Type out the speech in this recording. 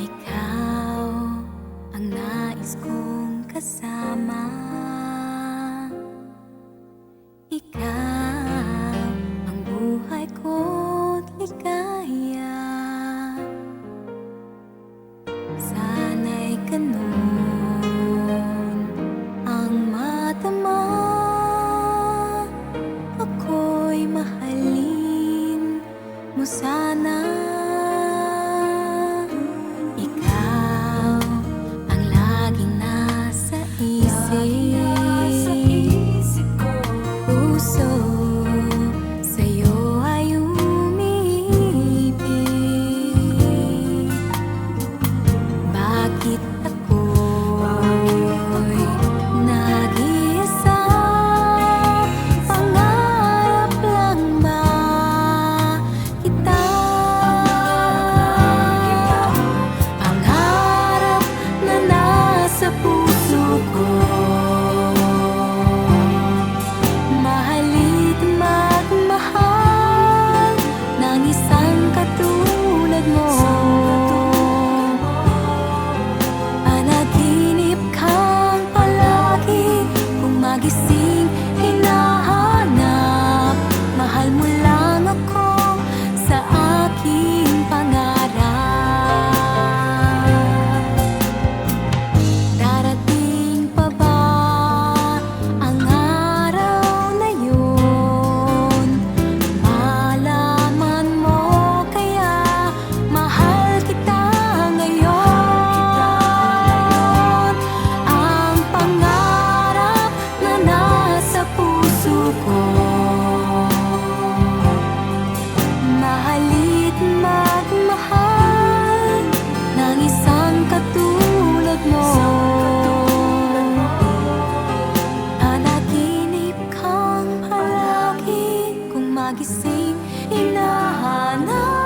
Ikaw ang nais kong kasama. Ikaw ang buhay ko't ligaya. Sana'y ganun ang madama. Ako'y mahalin mo sana. Ikaw ang laging nasa isip. Puso sa'yo ay umiibig. Bakit ako'y nag-iisa? Pangarap lang ba kita? Pangarap na nasa puso ko. Mahalit magmahal ng isang katulad mo. Panaginip kang palagi kung magising hinahanap. Mahal mo lang ako sa aking pangarap. Darating pa ba ang araw na yun? Malaman mo kaya mahal kita ngayon. Ang pangarap na nasa puso ko. Mahalit magmahal ng isang katulad mo. Panaginip kang palagi kung magising hinahanap.